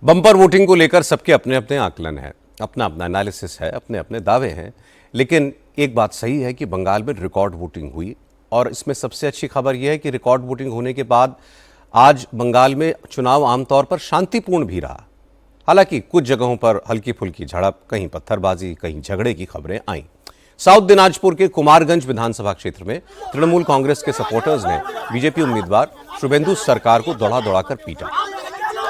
Bumper voting को लेकर सबके अपने अपने आकलन है, अपना अपना एनालिसिस है, अपने अपने दावे हैं। लेकिन एक बात सही है कि बंगाल में रिकॉर्ड वोटिंग हुई और इसमें सबसे अच्छी खबर यह है कि रिकॉर्ड वोटिंग होने के बाद आज बंगाल में चुनाव आमतौर पर शांतिपूर्ण भी रहा। हालांकि कुछ जगहों पर हल्की फुल्की झड़प, कहीं पत्थरबाजी, कहीं झगड़े की खबरें आईं। साउथ दिनाजपुर के कुमारगंज विधानसभा क्षेत्र में तृणमूल कांग्रेस के सपोर्टर्स ने बीजेपी उम्मीदवार शुभेंदु सरकार को दौड़ा दौड़ाकर पीटा।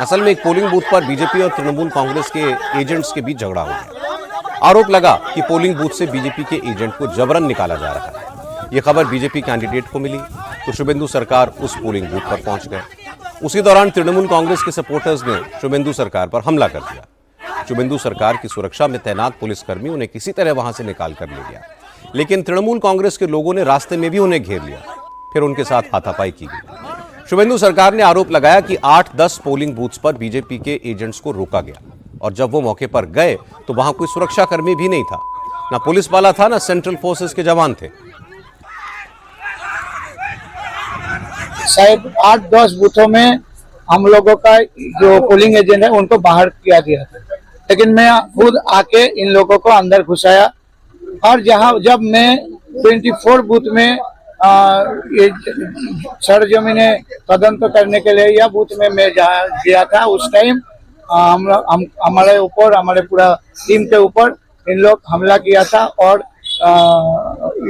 असल में एक पोलिंग बूथ पर बीजेपी और तृणमूल कांग्रेस के एजेंट्स के बीच झगड़ा हो गया। आरोप लगा कि पोलिंग बूथ से बीजेपी के एजेंट को जबरन निकाला जा रहा है। यह खबर बीजेपी कैंडिडेट को मिली तो शुभेंदु सरकार उस पोलिंग बूथ पर पहुंच गए। उसी दौरान तृणमूल कांग्रेस के सपोर्टर्स ने शुभेंदु सरकार पर हमला कर दिया। शुभेंदु सरकार की सुरक्षा में तैनात पुलिसकर्मी उन्हें किसी तरह वहां से निकाल कर ले गया, लेकिन तृणमूल कांग्रेस के लोगों ने रास्ते में भी उन्हें घेर लिया। फिर उनके साथ हाथापाई की गई। शुभेंदु सरकार ने आरोप लगाया कि 8-10 पोलिंग बूथ्स पर बीजेपी के एजेंट्स को रोका गया और जब वो मौके पर गए तो वहां कोई सुरक्षाकर्मी भी नहीं था, ना पुलिस वाला था, ना सेंट्रल फोर्सेस के जवान थे। शायद 8-10 बूथों में हम लोगों का जो पोलिंग एजेंट है उनको बाहर किया गया था, लेकिन मैं खुद आके इन लोगों को अंदर घुसाया और जब मैं 24 बूथ में ये सरजमीने तदंत करने के लिए या बूथ में मैं गया था, उस टाइम हमारे ऊपर, हमारे पूरा टीम के ऊपर इन लोग हमला किया था और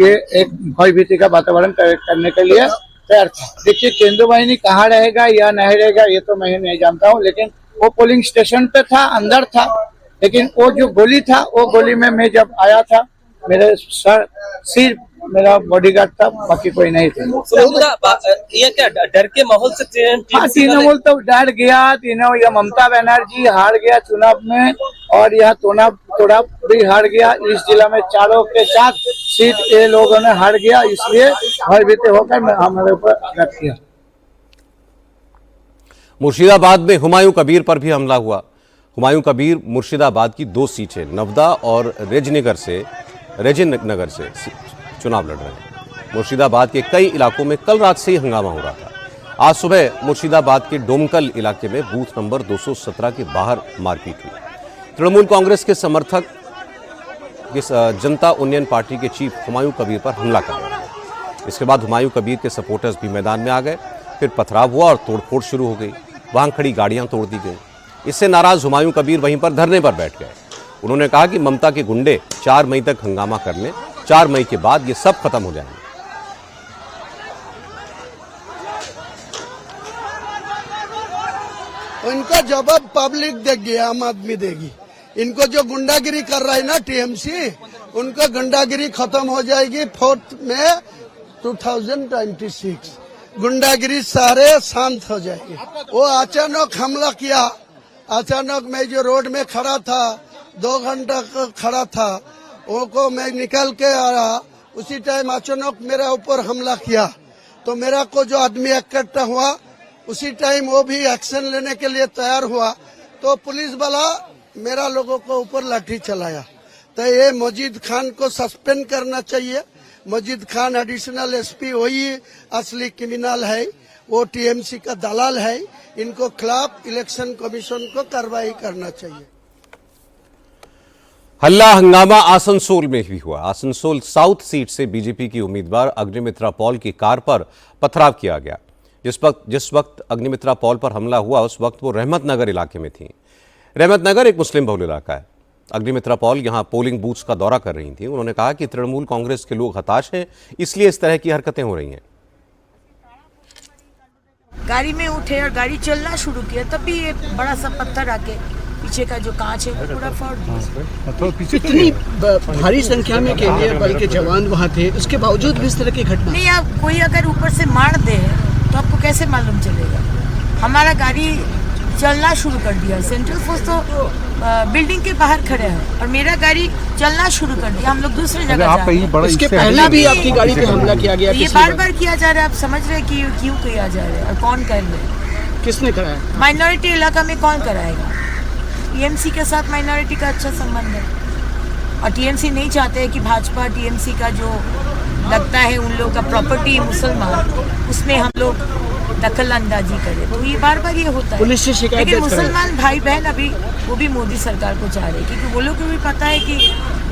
ये एक भयभीति का वातावरण करने के लिए तैयार था। देखिए, केंद्र वाहिनी कहाँ रहेगा या नहीं रहेगा ये तो मैं नहीं जानता हूँ, लेकिन वो पोलिंग स्टेशन पे था, अंदर था। लेकिन वो जो गोली था, वो गोली में मैं जब आया था, मेरे सिर मेरा बॉडीगार्ड था, बाकी कोई नहीं था। ये क्या डर के माहौल से तृणमूल तो डर गया। यह ममता बनर्जी हार गया चुनाव में और यह तोड़ा भी हार गया। इस जिला में 4 के 4 सीट ये लोगों ने हार गया, इसलिए भयभीत होकर हमारे ऊपर आघात किया। मुर्शिदाबाद में हुमायूं कबीर पर भी हमला हुआ। हुमायूं कबीर मुर्शिदाबाद की 2 सीटें नवदा और रेजिनगर से चुनाव लड़ रहे हैं। मुर्शिदाबाद के कई इलाकों में कल रात से ही हंगामा हो रहा था। आज सुबह मुर्शिदाबाद के डोमकल इलाके में बूथ नंबर 217 के बाहर मारपीट हुई। तृणमूल कांग्रेस के समर्थक जनता यूनियन पार्टी के चीफ हुमायूं कबीर पर हमला कर दिया। इसके बाद हुमायूं कबीर के सपोर्टर्स भी मैदान में आ गए। फिर पथराव हुआ और तोड़फोड़ शुरू हो गई। वहां खड़ी गाड़ियां तोड़ दी गई। इससे नाराज हुमायूं कबीर वहीं पर धरने पर बैठ गए। उन्होंने कहा कि ममता के गुंडे 4 मई तक हंगामा कर लें, 4 मई के बाद ये सब खत्म हो जाएंगे। उनका जवाब पब्लिक देगी, आम आदमी देगी। इनको जो गुंडागिरी कर रहा है ना टीएमसी, उनको गुंडागिरी खत्म हो जाएगी 4 मई 2026। गुंडागिरी सारे शांत हो जाएगी। वो अचानक हमला किया। अचानक मैं जो रोड में खड़ा था, 2 घंटा खड़ा था, वो को मैं निकल के आ रहा, उसी टाइम अचानक मेरा ऊपर हमला किया। तो मेरा को जो आदमी इकट्ठा हुआ, उसी टाइम वो भी एक्शन लेने के लिए तैयार हुआ। तो पुलिस वाला मेरा लोगों को ऊपर लाठी चलाया। तो ये मजीद खान को सस्पेंड करना चाहिए। मजीद खान एडिशनल एसपी वही असली क्रिमिनल है, वो टीएमसी का दलाल है। इनको खिलाफ इलेक्शन कमीशन को कार्रवाई करना चाहिए। हल्ला हंगामा आसनसोल में भी हुआ। आसनसोल साउथ सीट से बीजेपी की उम्मीदवार अग्निमित्रा पॉल की कार पर पथराव किया गया। जिस वक्त अग्निमित्रा पॉल पर हमला हुआ उस वक्त वो रहमत नगर इलाके में थी। रहमत नगर एक मुस्लिम बहुल इलाका है। अग्निमित्रा पॉल यहां पोलिंग बूथ्स का दौरा कर रही थी। उन्होंने कहा कि तृणमूल कांग्रेस के लोग हताश हैं, इसलिए इस तरह की हरकतें हो रही हैं। गाड़ी में उठे और गाड़ी चलना शुरू किया, तभी ये बड़ा सा पत्थर आके पीछे का जो कांच है वो पूरा फाड़ दिया। इतनी भारी संख्या में केंद्रीय बल के जवान वहाँ थे, उसके बावजूद भी इस तरह की घटना नहीं। आप कोई अगर ऊपर से मार दे तो आपको कैसे मालूम चलेगा? हमारा गाड़ी चलना शुरू कर दिया। सेंट्रल फोर्स तो बिल्डिंग के बाहर खड़े हैं और मेरा गाड़ी चलना शुरू कर दिया। हम लोग दूसरी जगह जा रहे हैं। इसके पहले भी आपकी गाड़ी पे हमला किया गया। ये बार किया जा रहा है। आप समझ रहे हैं कि क्यों किया जा रहा है और कौन कर रहे हैं? किसने कराया? माइनॉरिटी इलाका में कौन कराएगा? टीएमसी के साथ माइनॉरिटी का अच्छा संबंध है और टीएमसी नहीं चाहते हैं कि भाजपा टीएमसी का जो लगता है उन लोगों का प्रॉपर्टी मुसलमान, उसमें हम लोग दखल अंदाजी करे, तो ये बार बार ये होता है। पुलिस से शिकायत लेकिन दर्ज कराई। मुसलमान भाई बहन अभी वो भी मोदी सरकार को चाह रहे हैं, क्योंकि वो लोग को भी पता है कि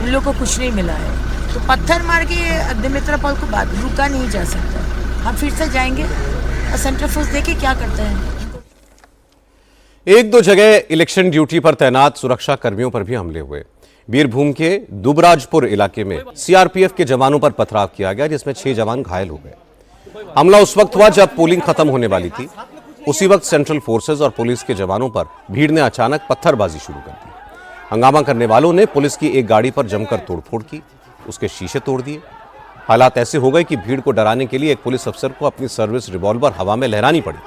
उन लोग को कुछ नहीं मिला है, तो पत्थर मार के अग्निमित्रा पॉल को बाद रुका नहीं जा सकता। हम फिर से जाएंगे और सेंट्रल फोर्स देखे क्या करते हैं। एक दो जगह इलेक्शन ड्यूटी पर तैनात सुरक्षा कर्मियों पर भी हमले हुए। बीरभूम के दुबराजपुर इलाके में सीआरपीएफ के जवानों पर पथराव किया गया, जिसमें 6 जवान घायल हो गए। हमला उस वक्त हुआ जब पोलिंग खत्म होने वाली थी। उसी वक्त सेंट्रल फोर्सेज और पुलिस के जवानों पर भीड़ ने अचानक पत्थरबाजी शुरू कर दी। हंगामा करने वालों ने पुलिस की एक गाड़ी पर जमकर तोड़फोड़ की, उसके शीशे तोड़ दिए। हालात ऐसे हो गए कि भीड़ को डराने के लिए एक पुलिस अफसर को अपनी सर्विस रिवॉल्वर हवा में लहरानी पड़ी।